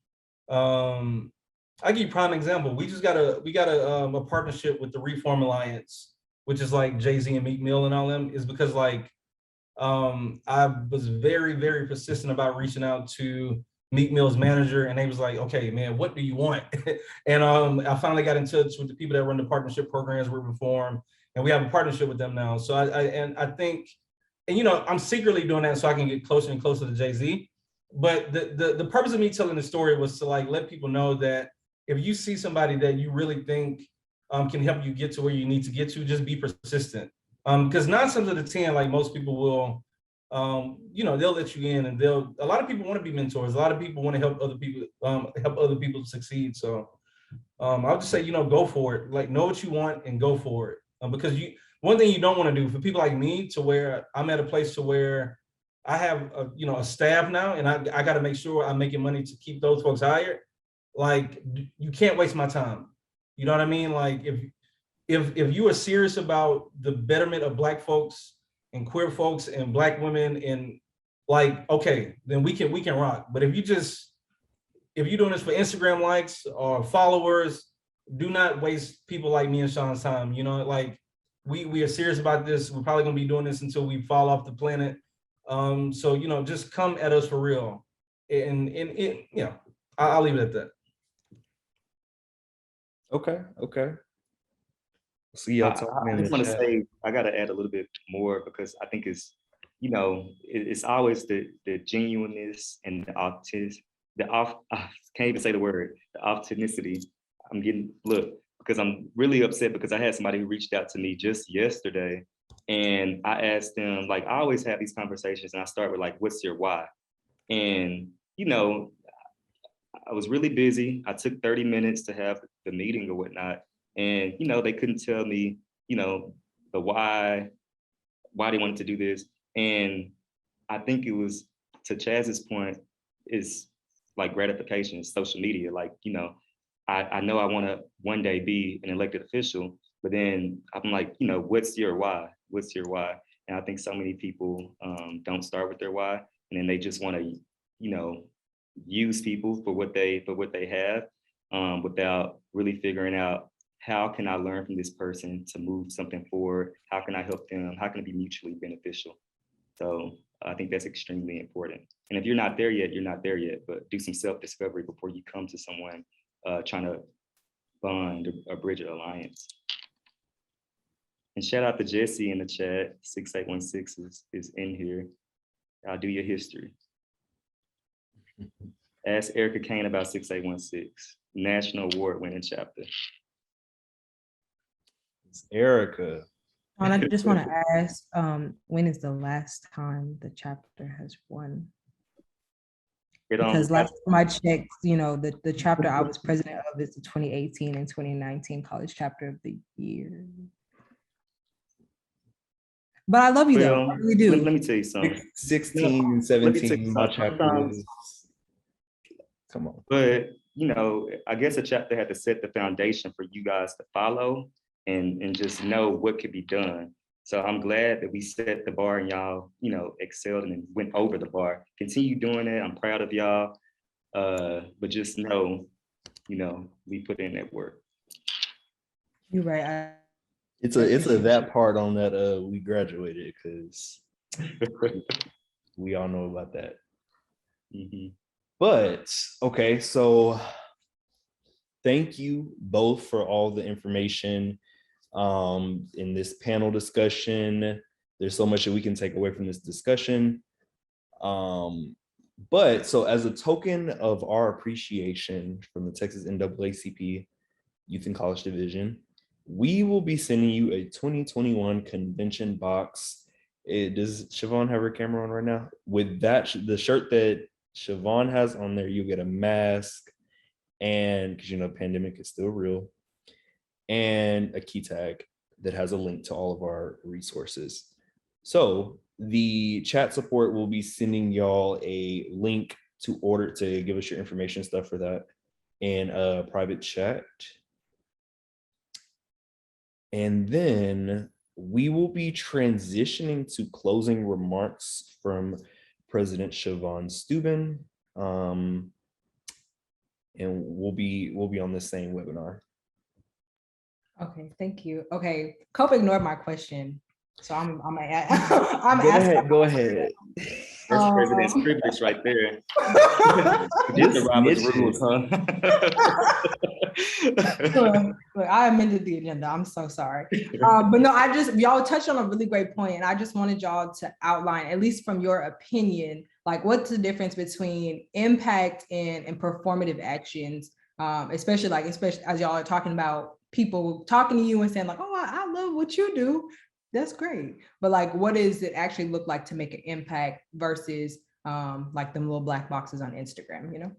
I give you a prime example. We got a partnership with the Reform Alliance, which is like Jay-Z and Meek Mill and all them, is because like I was very, very persistent about reaching out to Meek Mill's manager, and they was like, okay, man, what do you want? And I finally got in touch with the people that run the partnership programs with Reform, and we have a partnership with them now. So I think, and you know, I'm secretly doing that so I can get closer and closer to Jay-Z. But the purpose of me telling the story was to like let people know that if you see somebody that you really think can help you get to where you need to get to, just be persistent. Because 9 times out of 10, like most people will, you know, they'll let you in, and a lot of people want to be mentors. A lot of people want to help other people succeed. So I'll just say, you know, go for it. Like know what you want and go for it. Because one thing you don't want to do for people like me, to where I'm at a place to where I have you know, a staff now, and I got to make sure I'm making money to keep those folks hired. Like you can't waste my time. You know what I mean? Like if you are serious about the betterment of Black folks and queer folks and Black women, and like, okay, then we can rock. But if you're doing this for Instagram likes or followers, do not waste people like me and Sean's time. You know, like we are serious about this. We're probably gonna be doing this until we fall off the planet. So you know, just come at us for real. And it, you know, I'll leave it at that. Okay. See y'all talking I in just the want to chat. say I got to add a little bit more because I think it's, you know, it's always the genuineness and I can't even say the word, the authenticity. I'm getting, look, because I'm really upset because I had somebody who reached out to me just yesterday, and I asked them, like, I always have these conversations and I start with like, what's your why? And, you know, I was really busy. I took 30 minutes to have the meeting or whatnot. And, you know, they couldn't tell me, you know, the why they wanted to do this. And I think it was, to Chaz's point, is like gratification, social media. Like, you know, I know I want to one day be an elected official, but then I'm like, you know, what's your why? What's your why? And I think so many people don't start with their why, and then they just want to, you know, use people for what they have, without really figuring out how can I learn from this person to move something forward? How can I help them? How can it be mutually beneficial? So I think that's extremely important. And if you're not there yet, you're not there yet, but do some self-discovery before you come to someone trying to bond or bridge an alliance. And shout out to Jesse in the chat. 6816 is in here. I'll do your history. Ask Erica Kane about 6816, National Award winning chapter. It's Erica. And I just want to ask, when is the last time the chapter has won? Because last time I checked, you know, the chapter I was president of is the 2018 and 2019 college chapter of the year. But I love you though, I really do. Let me tell you something. 16 and 17, my chapter was, come on. But, you know, I guess a chapter had to set the foundation for you guys to follow and just know what could be done. So I'm glad that we set the bar and y'all, you know, excelled and went over the bar. Continue doing it. I'm proud of y'all. But just know, you know, we put in that work. You're right. It's a that part on that we graduated, because we all know about that. Mm-hmm. But okay, so thank you both for all the information in this panel discussion. There's so much that we can take away from this discussion. But so as a token of our appreciation from the Texas NAACP Youth and College Division, we will be sending you a 2021 convention box. Does Siobhan have her camera on right now? With that, the shirt that Siobhan has on there, you get a mask, and because you know pandemic is still real, and a key tag that has a link to all of our resources. So the chat support will be sending y'all a link to order, to give us your information stuff for that in a private chat. And then we will be transitioning to closing remarks from President Siobhan Steuben. And we'll be on the same webinar. Okay, thank you. Okay, Cope ignored my question, so I'm Go ahead. That's president's privilege right there. Just Robert's snitches. rules, huh? Look, I amended the agenda. I'm so sorry. But no, y'all touched on a really great point, and I just wanted y'all to outline, at least from your opinion, like what's the difference between impact and performative actions, especially as y'all are talking about people talking to you and saying like, oh, I love what you do. That's great. But like, what does it actually look like to make an impact versus like them little black boxes on Instagram, you know?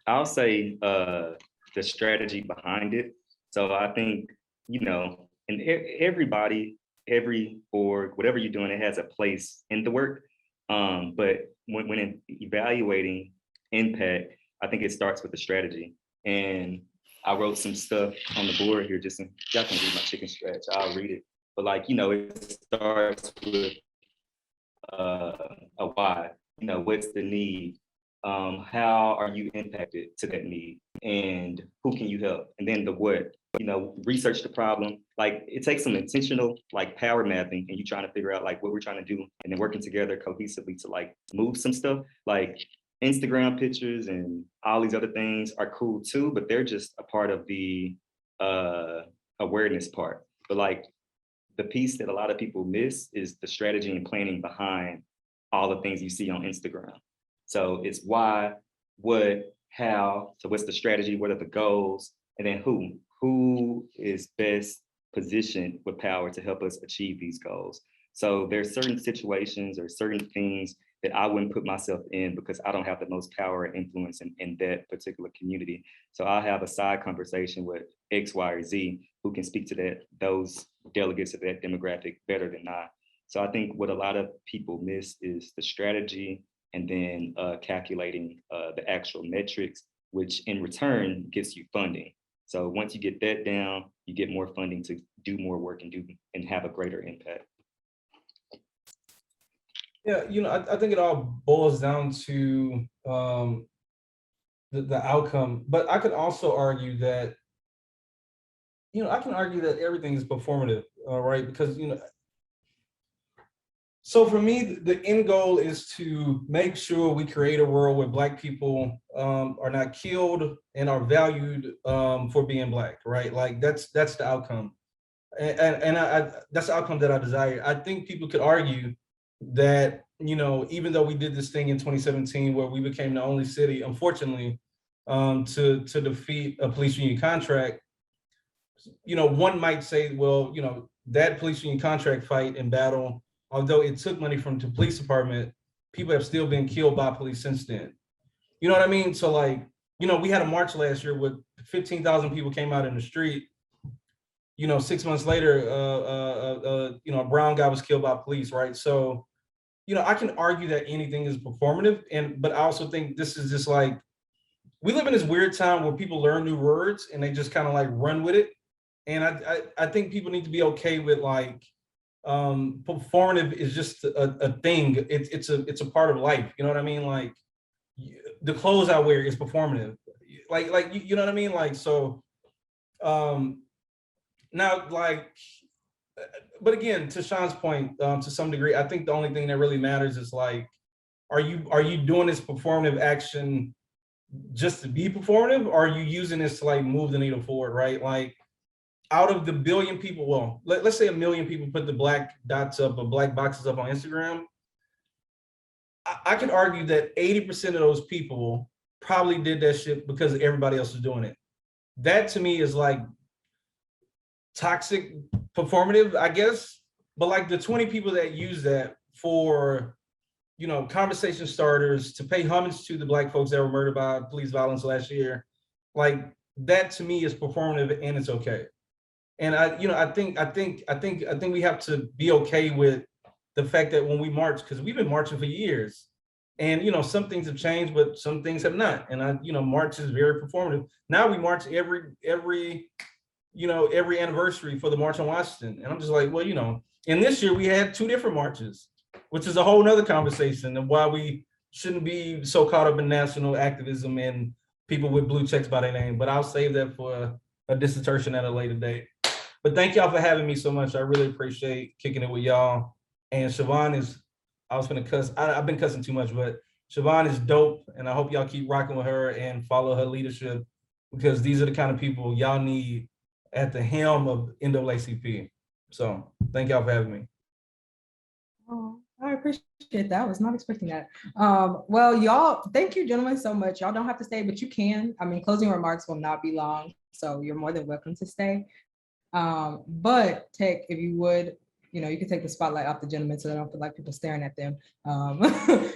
I'll say the strategy behind it. So I think, you know, and everybody, every org, whatever you're doing, it has a place in the work. But when evaluating impact, I think it starts with the strategy. And I wrote some stuff on the board here, just y'all can read my chicken scratch, I'll read it. But like, you know, it starts with a why, you know, what's the need? How are you impacted to that need? And who can you help? And then the what, you know, research the problem. Like it takes some intentional like power mapping, and you trying to figure out like what we're trying to do, and then working together cohesively to like move some stuff. Like Instagram pictures and all these other things are cool too, but they're just a part of the awareness part. But like the piece that a lot of people miss is the strategy and planning behind all the things you see on Instagram. So it's why, what, how, so what's the strategy, what are the goals, and then who is best positioned with power to help us achieve these goals. So there's certain situations or certain things that I wouldn't put myself in because I don't have the most power and influence in that particular community. So I'll have a side conversation with X, Y, or Z who can speak to those delegates of that demographic better than I. So I think what a lot of people miss is the strategy, and then calculating the actual metrics, which in return gives you funding. So once you get that down, you get more funding to do more work and have a greater impact. Yeah, you know, I think it all boils down to the outcome. But I could also argue that, I can argue that everything is performative, right? Because, so for me, the end goal is to make sure we create a world where Black people are not killed and are valued for being Black, right? Like that's the outcome, and that's the outcome that I desire. I think people could argue that, even though we did this thing in 2017 where we became the only city, unfortunately, to defeat a police union contract, one might say, well, that police union contract fight and battle, although it took money from the police department, people have still been killed by police since then. You know what I mean? So like, we had a march last year with 15,000 people came out in the street. 6 months later, a brown guy was killed by police, right? So, I can argue that anything is performative, but I also think this is just like, we live in this weird time where people learn new words and they just kind of like run with it. And I think people need to be okay with like, performative is just a thing. It's a part of life. You know what I mean? Like the clothes I wear is performative. Like you know what I mean? Like, so now like, but again, to Sean's point, to some degree, I think the only thing that really matters is like, are you doing this performative action just to be performative, or are you using this to like move the needle forward, right? Like, out of the billion people, well, let's say 1 million people put the black dots up or black boxes up on Instagram. I could argue that 80% of those people probably did that shit because everybody else is doing it. That to me is like toxic performative, I guess. But like the 20 people that use that for, conversation starters, to pay homage to the Black folks that were murdered by police violence last year, like that to me is performative and it's okay. And I think we have to be okay with the fact that when we march, because we've been marching for years, and some things have changed, but some things have not. And March is very performative. Now we march every anniversary for the March on Washington, and I'm just like, well, and this year we had 2 different marches, which is a whole nother conversation of why we shouldn't be so caught up in national activism and people with blue checks by their name. But I'll save that for a dissertation at a later date. But thank y'all for having me so much. I really appreciate kicking it with y'all. And Siobhan is, I was gonna cuss, I've been cussing too much, but Siobhan is dope. And I hope y'all keep rocking with her and follow her leadership, because these are the kind of people y'all need at the helm of NAACP. So thank y'all for having me. Oh, I appreciate that. I was not expecting that. Well, y'all, thank you, gentlemen, so much. Y'all don't have to stay, but you can. I mean, closing remarks will not be long, so you're more than welcome to stay. But Tech, if you would, you can take the spotlight off the gentleman so they don't feel like people staring at them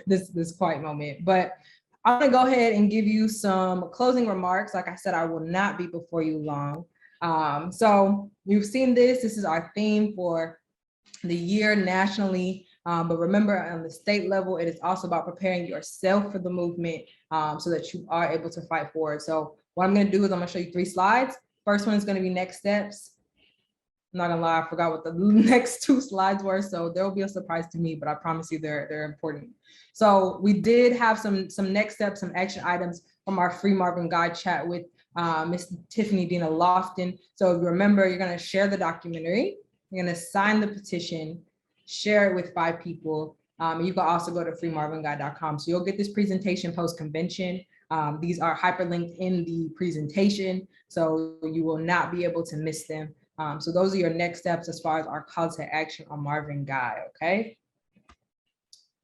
this quiet moment. But I'm gonna go ahead and give you some closing remarks. Like I said, I will not be before you long. So you've seen this. This is our theme for the year nationally. But remember, on the state level, it is also about preparing yourself for the movement so that you are able to fight forward. So what I'm gonna do is I'm gonna show you 3 slides. First one is gonna be next steps. I'm not gonna lie, I forgot what the next 2 slides were, so there will be a surprise to me, but I promise you they're important. So we did have some next steps, some action items from our Free Marvin Guy chat with Ms. Tiffany Dina Lofton. So if you remember, you're gonna share the documentary, you're gonna sign the petition, share it with 5 people. You can also go to freemarvinguy.com. So you'll get this presentation post-convention. These are hyperlinked in the presentation, so you will not be able to miss them. So those are your next steps as far as our call to action on Marvin Guy, okay?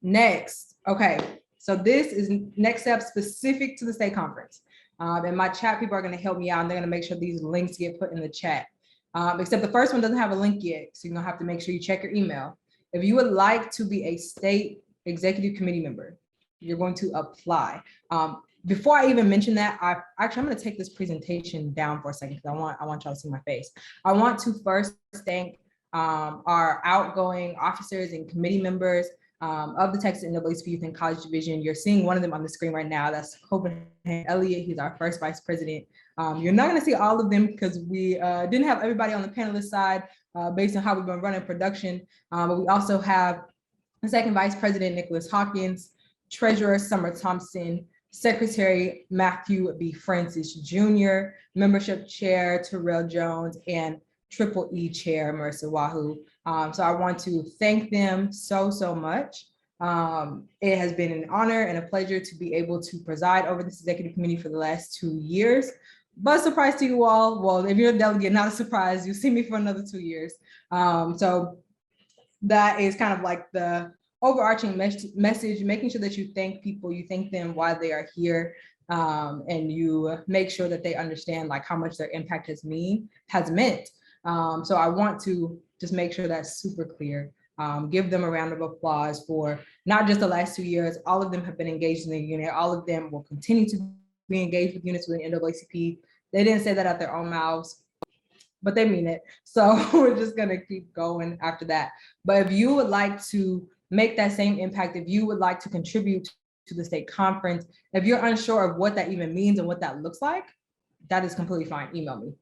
Next, okay, so this is next step specific to the state conference. And my chat people are gonna help me out, and they're gonna make sure these links get put in the chat. Except the first one doesn't have a link yet, so you're gonna have to make sure you check your email. If you would like to be a state executive committee member, you're going to apply. Before I even mention that, I'm gonna take this presentation down for a second because I want y'all to see my face. I want to first thank our outgoing officers and committee members of the Texas NAACP Youth and College Division. You're seeing one of them on the screen right now. That's Copenhagen Elliott. He's our first vice president. You're not gonna see all of them because we didn't have everybody on the panelist side based on how we've been running production. But we also have the second vice president, Nicholas Hawkins, treasurer Summer Thompson, Secretary Matthew B. Francis Jr., Membership Chair Terrell Jones, and Triple E Chair Marissa Wahoo. So I want to thank them so much. It has been an honor and a pleasure to be able to preside over this executive committee for the last 2 years. But surprise to you all, well, if you're a delegate, not a surprise, you'll see me for another 2 years. So that is kind of like the overarching message, making sure that you thank people, you thank them why they are here, and you make sure that they understand like how much their impact has meant. So I want to just make sure that's super clear. Give them a round of applause for not just the last 2 years. All of them have been engaged in the unit. All of them will continue to be engaged with units within NAACP. They didn't say that out their own mouths, but they mean it. So we're just gonna keep going after that. But if you would like to make that same impact, if you would like to contribute to the state conference, if you're unsure of what that even means and what that looks like, that is completely fine. Email me.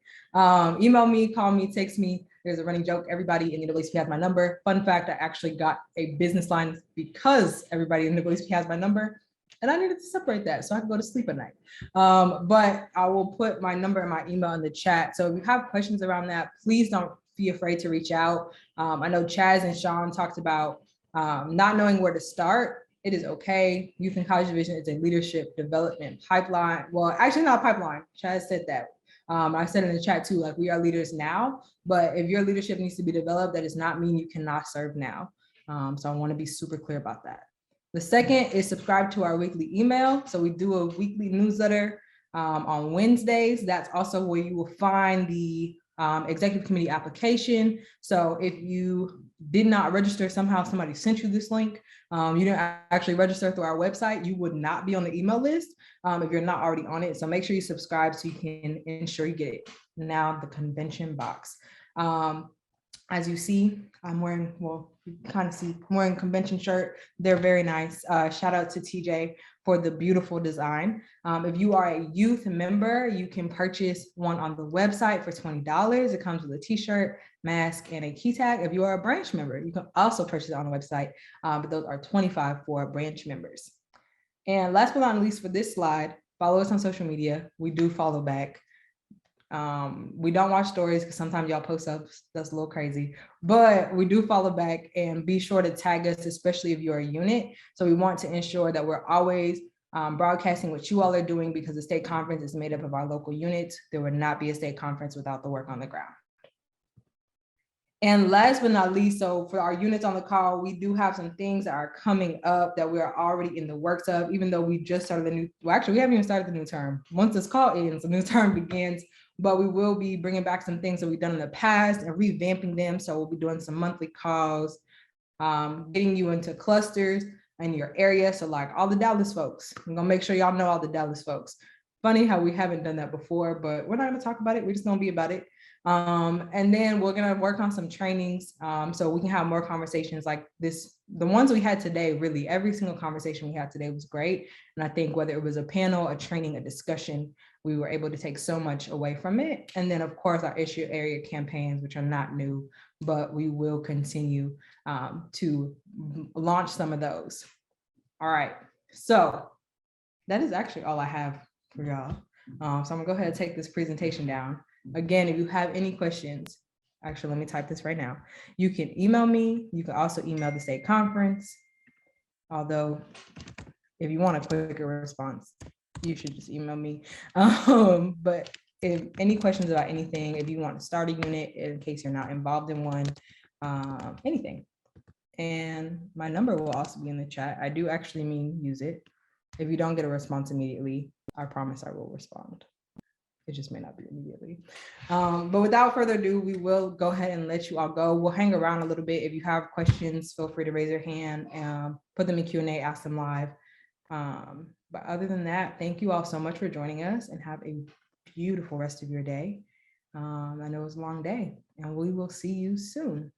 Email me, call me, text me. There's a running joke. Everybody in the NAACP has my number. Fun fact, I actually got a business line because everybody in the NAACP has my number. And I needed to separate that so I can go to sleep at night. But I will put my number and my email in the chat. So if you have questions around that, please don't be afraid to reach out. I know Chaz and Sean talked about not knowing where to start. It is okay. Youth and College Division is a leadership development pipeline. Well, actually not a pipeline. Chaz said that. I said in the chat too, like we are leaders now, but if your leadership needs to be developed, that does not mean you cannot serve now. So I want to be super clear about that. The second is subscribe to our weekly email. So we do a weekly newsletter on Wednesdays. That's also where you will find the executive committee application. So if you did not register, somehow somebody sent you this link, you didn't actually register through our website, you would not be on the email list if you're not already on it. So make sure you subscribe so you can ensure you get it. Now the convention box. As you see, I'm wearing, well, you kind of see, I'm wearing a convention shirt. They're very nice. Shout out to TJ for the beautiful design. If you are a youth member, you can purchase one on the website for $20. It comes with a t-shirt, mask, and a key tag. If you are a branch member, you can also purchase it on the website, but those are $25 for branch members. And last but not least for this slide, follow us on social media. We do follow back. We don't watch stories because sometimes y'all post up, that's a little crazy, but we do follow back, and be sure to tag us, especially if you're a unit. So we want to ensure that we're always broadcasting what you all are doing, because the state conference is made up of our local units. There would not be a state conference without the work on the ground. And last but not least, so for our units on the call, we do have some things that are coming up that we are already in the works of, even though we just started the new, well, actually, we haven't even started the new term. Once this call ends, the new term begins, but we will be bringing back some things that we've done in the past and revamping them. So we'll be doing some monthly calls, getting you into clusters in your area. So like all the Dallas folks, I'm gonna make sure y'all know all the Dallas folks. Funny how we haven't done that before, but we're not gonna talk about it. We're just gonna be about it. And then we're gonna work on some trainings so we can have more conversations like this. The ones we had today, really every single conversation we had today was great. And I think whether it was a panel, a training, a discussion, we were able to take so much away from it. And then of course our issue area campaigns, which are not new, but we will continue to launch some of those. All right, so that is actually all I have for y'all. So I'm gonna go ahead and take this presentation down. Again, if you have any questions, actually, let me type this right now. You can email me. You can also email the state conference. Although, if you want a quicker response, you should just email me. But if any questions about anything, if you want to start a unit, in case you're not involved in one, anything. And my number will also be in the chat. I do actually mean use it. If you don't get a response immediately, I promise I will respond. It just may not be immediately. But without further ado, we will go ahead and let you all go. We'll hang around a little bit. If you have questions, feel free to raise your hand and put them in Q&A, ask them live. But other than that, thank you all so much for joining us, and have a beautiful rest of your day. I know it's a long day, and we will see you soon.